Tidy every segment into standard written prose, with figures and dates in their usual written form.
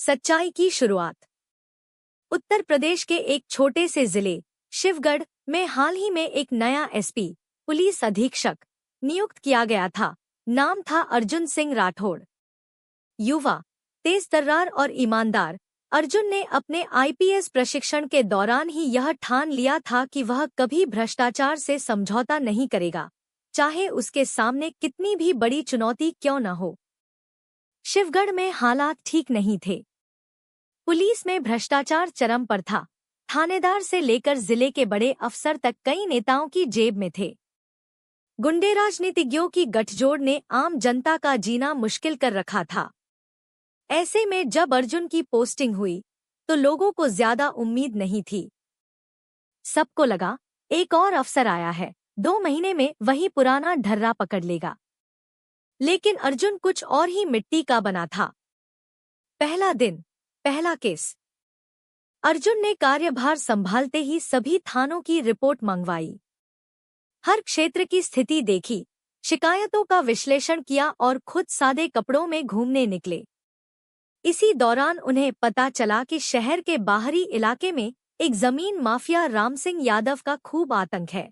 सच्चाई की शुरुआत। उत्तर प्रदेश के एक छोटे से जिले शिवगढ़ में हाल ही में एक नया एसपी पुलिस अधीक्षक नियुक्त किया गया था। नाम था अर्जुन सिंह राठौड़। युवा, तेज तर्रार और ईमानदार अर्जुन ने अपने आईपीएस प्रशिक्षण के दौरान ही यह ठान लिया था कि वह कभी भ्रष्टाचार से समझौता नहीं करेगा, चाहे उसके सामने कितनी भी बड़ी चुनौती क्यों न हो। शिवगढ़ में हालात ठीक नहीं थे। पुलिस में भ्रष्टाचार चरम पर था। थानेदार से लेकर जिले के बड़े अफसर तक कई नेताओं की जेब में थे। गुंडे राजनीतिज्ञों की गठजोड़ ने आम जनता का जीना मुश्किल कर रखा था। ऐसे में जब अर्जुन की पोस्टिंग हुई तो लोगों को ज्यादा उम्मीद नहीं थी। सबको लगा एक और अफसर आया है, 2 महीने में वही पुराना ढर्रा पकड़ लेगा। लेकिन अर्जुन कुछ और ही मिट्टी का बना था। पहला दिन, पहला केस। अर्जुन ने कार्यभार संभालते ही सभी थानों की रिपोर्ट मंगवाई, हर क्षेत्र की स्थिति देखी, शिकायतों का विश्लेषण किया और खुद सादे कपड़ों में घूमने निकले। इसी दौरान उन्हें पता चला कि शहर के बाहरी इलाके में एक जमीन माफिया राम सिंह यादव का खूब आतंक है।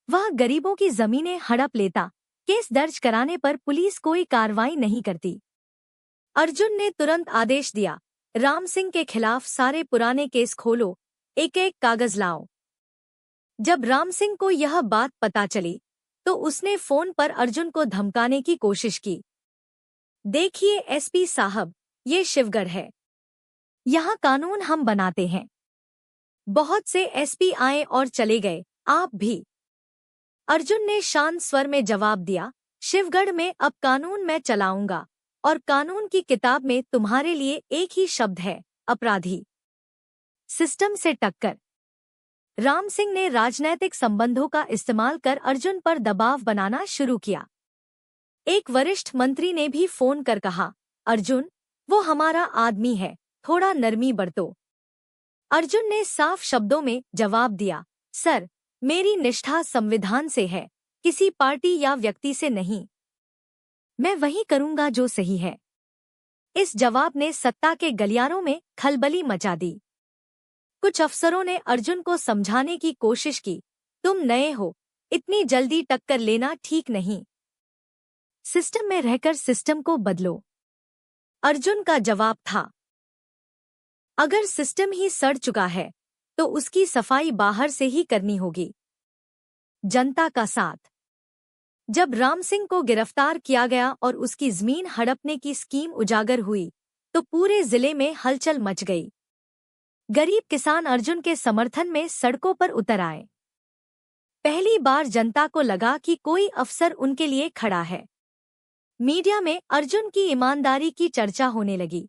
वह गरीबों की जमीनें हड़प लेता। केस दर्ज कराने पर पुलिस कोई कार्रवाई नहीं करती। अर्जुन ने तुरंत आदेश दिया, राम सिंह के खिलाफ सारे पुराने केस खोलो, एक एक कागज लाओ। जब राम सिंह को यह बात पता चली तो उसने फोन पर अर्जुन को धमकाने की कोशिश की। देखिए एसपी साहब, ये शिवगढ़ है, यहाँ कानून हम बनाते हैं। बहुत से एसपी आए और चले गए, आप भी। अर्जुन ने शांत स्वर में जवाब दिया, शिवगढ़ में अब कानून मैं चलाऊंगा और कानून की किताब में तुम्हारे लिए एक ही शब्द है, अपराधी। सिस्टम से टक्कर। राम सिंह ने राजनैतिक संबंधों का इस्तेमाल कर अर्जुन पर दबाव बनाना शुरू किया। एक वरिष्ठ मंत्री ने भी फोन कर कहा, अर्जुन, वो हमारा आदमी है, थोड़ा नरमी बरतो। अर्जुन ने साफ शब्दों में जवाब दिया, सर, मेरी निष्ठा संविधान से है, किसी पार्टी या व्यक्ति से नहीं। मैं वही करूंगा जो सही है। इस जवाब ने सत्ता के गलियारों में खलबली मचा दी। कुछ अफसरों ने अर्जुन को समझाने की कोशिश की, तुम नए हो, इतनी जल्दी टक्कर लेना ठीक नहीं। सिस्टम में रहकर सिस्टम को बदलो। अर्जुन का जवाब था, अगर सिस्टम ही सड़ चुका है तो उसकी सफाई बाहर से ही करनी होगी। जनता का साथ। जब राम सिंह को गिरफ्तार किया गया और उसकी जमीन हड़पने की स्कीम उजागर हुई तो पूरे जिले में हलचल मच गई। गरीब किसान अर्जुन के समर्थन में सड़कों पर उतर आए। पहली बार जनता को लगा कि कोई अफसर उनके लिए खड़ा है। मीडिया में अर्जुन की ईमानदारी की चर्चा होने लगी।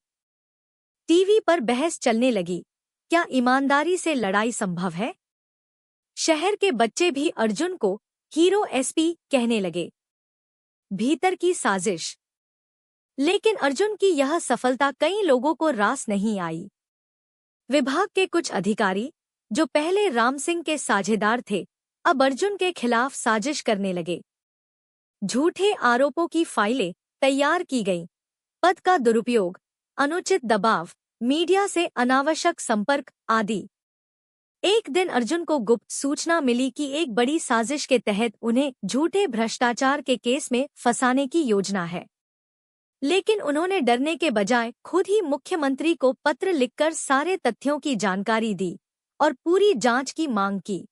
टीवी पर बहस चलने लगी, क्या ईमानदारी से लड़ाई संभव है? शहर के बच्चे भी अर्जुन को हीरो एसपी कहने लगे। भीतर की साजिश। लेकिन अर्जुन की यह सफलता कई लोगों को रास नहीं आई। विभाग के कुछ अधिकारी, जो पहले राम सिंह के साझेदार थे, अब अर्जुन के खिलाफ साजिश करने लगे। झूठे आरोपों की फाइलें तैयार की गईं। पद का दुरुपयोग, अनुचित दबाव, मीडिया से अनावश्यक संपर्क आदि। एक दिन अर्जुन को गुप्त सूचना मिली कि एक बड़ी साजिश के तहत उन्हें झूठे भ्रष्टाचार के केस में फंसाने की योजना है। लेकिन उन्होंने डरने के बजाय खुद ही मुख्यमंत्री को पत्र लिखकर सारे तथ्यों की जानकारी दी और पूरी जांच की मांग की।